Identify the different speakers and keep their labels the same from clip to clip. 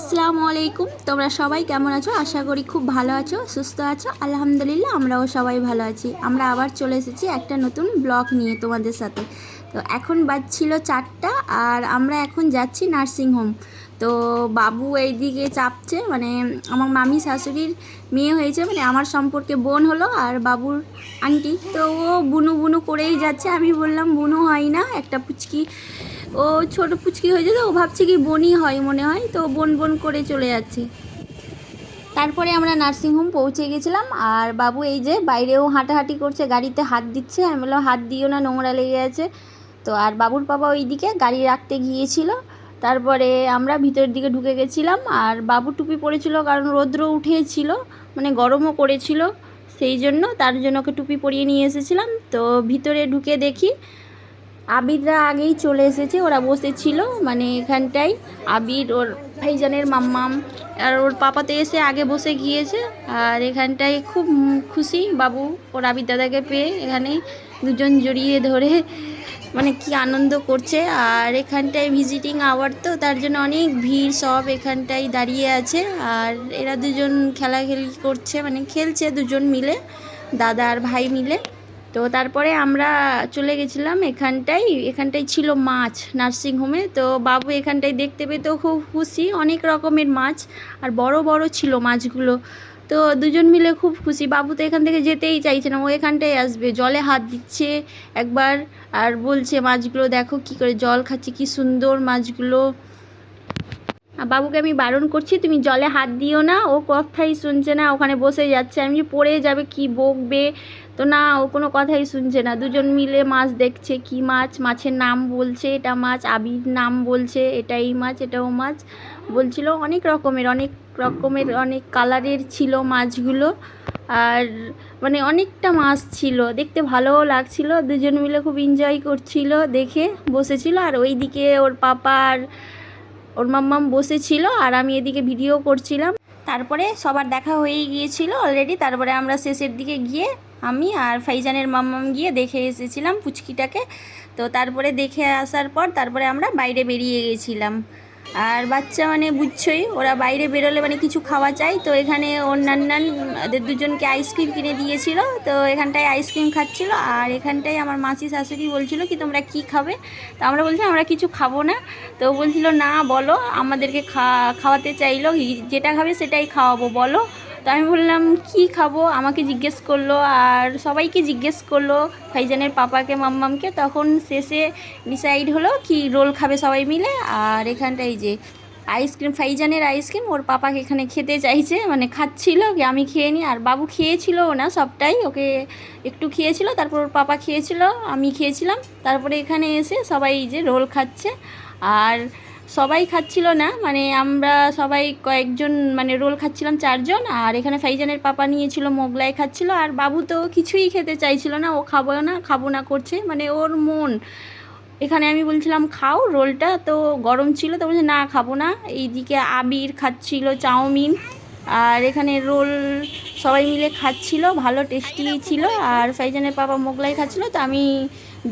Speaker 1: আসসালামু আলাইকুম। তোমরা সবাই কেমন আছো? আশা করি খুব ভালো আছো, সুস্থ আছো। আলহামদুলিল্লাহ আমরাও সবাই ভালো আছি। আমরা আবার চলে এসেছি একটা নতুন ব্লগ নিয়ে তোমাদের সাথে। তো এখন বাজছিল 4টা আর আমরা এখন যাচ্ছি নার্সিংহোম। তো বাবু এইদিকে চাপছে, মানে আমার মামি শাশুড়ির মেয়ে হয়েছে, মানে আমার সম্পর্কে বোন হলো, আর বাবুর আন্টি। তো ও বুনু বুনু করেই যাচ্ছে। আমি বললাম বুনু হয় না, একটা পুচকি, ও ছোট পুচকি হয়েছে, তো ও ভাবছে কি বোনই হয় মনে হয়, তো বোন বোন করে চলে যাচ্ছে। তারপরে আমরা নার্সিংহোম পৌঁছে গেছিলাম আর বাবু এই যে বাইরেও হাঁটাহাঁটি করছে, গাড়িতে হাত দিচ্ছে। আমি বললাম হাত দিও না, নোংরা লেগে আছে। তো আর বাবুর বাবা ওইদিকে গাড়ি রাখতে গিয়েছিল। তারপরে আমরা ভিতরের দিকে ঢুকে গেছিলাম আর বাবু টুপি পরেছিল কারণ রৌদ্র উঠেছিল, মানে গরমও করেছিল, সেই জন্য তার জন্য ওকে টুপি পরিয়ে নিয়ে এসেছিলাম। তো ভিতরে ঢুকে দেখি আবিররা আগেই চলে এসেছে, ওরা বসেছিল মানে এখানটায়। আবির, ওর ভাইজানের মাম্মাম আর ওর পাপা তো এসে আগে বসে গিয়েছে। আর এখানটায় খুব খুশি বাবু ওর আবির দাদাকে পেয়ে। এখানেই দুজন জড়িয়ে ধরে মানে কি আনন্দ করছে। আর এখানটায় ভিজিটিং আওয়ার, তো তার জন্য অনেক ভিড়, সব এখানটায় দাঁড়িয়ে আছে। আর এরা দুজন খেলাখেলি করছে, মানে খেলছে দুজন মিলে, দাদা আর ভাই মিলে। তো তারপরে আমরা চলে গেছিলাম এখানটায় ছিল মাছ নার্সিংহোমে। তো বাবু এখানটায় দেখতে পেতেও খুব খুশি, অনেক রকমের মাছ আর বড় বড় ছিল মাছগুলো। তো দুজন মিলে খুব খুশি। বাবু তো এখান থেকে যেতেই চাইছে না, ও এখানটায় আসবে, জলে হাত দিচ্ছে একবার আর বলছে মাছগুলো দেখো কি করে জল খাচ্ছে, কি সুন্দর মাছগুলো। বাবুকে আমি বারণ করছি তুমি জলে হাত দিও না, ও কথাই শুনছে না, ওখানে বসে যাচ্ছে। আমি যে পড়ে যাবে, কি বকবে, তো না, ও কোনো কথাই শুনছে না। দুজন মিলে মাছ দেখছে, কি মাছ, মাছের নাম বলছে, এটা মাছ, আবির নাম বলছে, এটা এই মাছ, এটাও মাছ বলছিল। অনেক রকমের অনেক কালারের ছিল মাছগুলো। আর মানে অনেকটা মাছ ছিল, দেখতে ভালোও লাগছিল। দুজন মিলে খুব এনজয় করছিল, দেখে বসেছিল। আর ওইদিকে ওর পাপা আর ওর মাম্মাম বসেছিল আর আমি এদিকে ভিডিও করছিলাম। তারপরে সবার দেখা হয়েই গিয়েছিল অলরেডি। তারপরে আমরা শেষের দিকে গিয়ে আমি আর ফাইজানের মাম্মাম গিয়ে দেখে এসেছিলাম পুচকিটাকে। তো তারপরে দেখে আসার পর তারপরে আমরা বাইরে বেরিয়ে গেছিলাম। আর বাচ্চা মানে বুঝছই, ওরা বাইরে বেরোলে মানে কিছু খাওয়া চাই। তো এখানে অন্যান্য ওদের দুজনকে আইসক্রিম কিনে দিয়েছিল, তো এখানটায় আইসক্রিম খাচ্ছিল। আর এখানটায় আমার মাসি শাশুড়ি বলছিল কি তোমরা কি খাবে, তো আমরা বলছি আমরা কিছু খাবো না। তো বলছিল না বলো, আমাদেরকে খাওয়াতে চাইলো, যেটা খাবে সেটাই খাওয়াবো বলো। তো আমি বললাম কি খাবো, আমাকে জিজ্ঞেস করলো আর সবাইকে জিজ্ঞেস করলো, ভাইজানের পাপাকে মাম্মামকে। তখন শেষে ডিসাইড হলো কি রোল খাবে সবাই মিলে। আর এখানটাই যে আইসক্রিম, ফাইজানের আইসক্রিম ওর পাপাকে এখানে খেতে চাইছে, মানে খাচ্ছিল কি আমি খেয়ে নিই। আর বাবু খেয়েছিল না সবটাই, ওকে একটু খেয়েছিল, তারপর ওর পাপা খেয়েছিল, আমি খেয়েছিলাম। তারপরে এখানে এসে সবাই যে রোল খাচ্ছে। আর সবাই খাচ্ছিল না, মানে আমরা সবাই কয়েকজন মানে রোল খাচ্ছিলাম, 4জন। আর এখানে ফাইজানের পাপা নিয়েছিল মোগলাই খাচ্ছিল। আর বাবু তো কিছুই খেতে চাইছিল না, ও খাবো না করছে, মানে ওর মন। এখানে আমি বলছিলাম খাও রোলটা, তো গরম ছিল, তো বলছে না খাবো না। এইদিকে আবির খাচ্ছিল চাউমিন, আর এখানে রোল সবাই মিলে খাচ্ছিল, ভালো টেস্টি ছিল। আর ফাইজানের পাপা মোগলাই খাচ্ছিল, তো আমি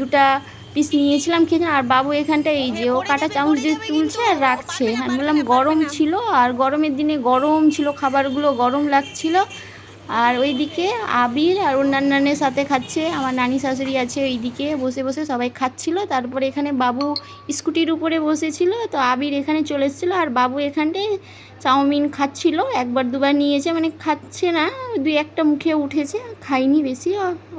Speaker 1: দুটা পিস নিয়েছিলাম, খেয়েছিলাম। আর বাবু এখানটা এই যে ও কাটা চামচ দিয়ে তুলছে আর রাখছে। আমি বললাম গরম ছিল, আর গরমের দিনে গরম ছিল, খাবারগুলো গরম লাগছিল। আর ওইদিকে আবির আর অন্যান্যের সাথে খাচ্ছে, আমার নানি শাশুড়ি আছে ওইদিকে বসে বসে সবাই খাচ্ছিল। তারপরে এখানে বাবু স্কুটির উপরে বসেছিল, তো আবির এখানে চলে এসেছিলো। আর বাবু এখানটায় চাউমিন খাচ্ছিল, একবার দুবার নিয়েছে, মানে খাচ্ছে না, দুই একটা মুখে উঠেছে, খাইনি বেশি,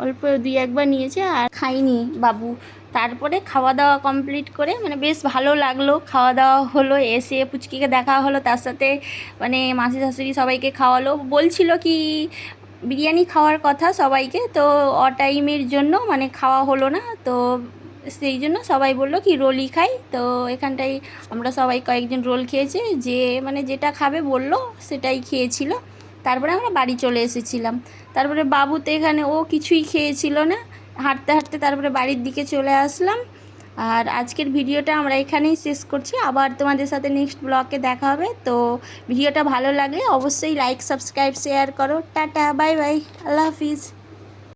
Speaker 1: অল্প দুই একবার নিয়েছে আর খাইনি বাবু। তারপরে খাওয়া দাওয়া কমপ্লিট করে মানে বেশ ভালো লাগলো, খাওয়া দাওয়া হলো, এসে পুচকিকে দেখা হলো, তার সাথে মানে মাসি শাশুড়ি সবাইকে খাওয়ালো। বলছিল কি বিরিয়ানি খাওয়ার কথা সবাইকে, তো টাইমের জন্য মানে খাওয়া হলো না। তো সেই জন্য সবাই বললো কি রোলই খাই। তো এখানটায় আমরা সবাই কয়েকজন রোল খেয়েছে, যে মানে যেটা খাবে বললো সেটাই খেয়েছিল। তারপরে আমরা বাড়ি চলে এসেছিলাম। তারপরে বাবু তো এখানে ও কিছুই খেয়েছিল না, হাঁটতে হাঁটতে তারপরে বাড়ির দিকে চলে আসলাম। আর আজকের ভিডিওটা আমরা এখানেই শেষ করছি, আবার তোমাদের সাথে নেক্সট ব্লগে দেখা হবে। তো ভিডিওটা ভালো লাগলে অবশ্যই লাইক, সাবস্ক্রাইব, শেয়ার করো। টাটা, বাই বাই, আল্লাহ হাফিজ।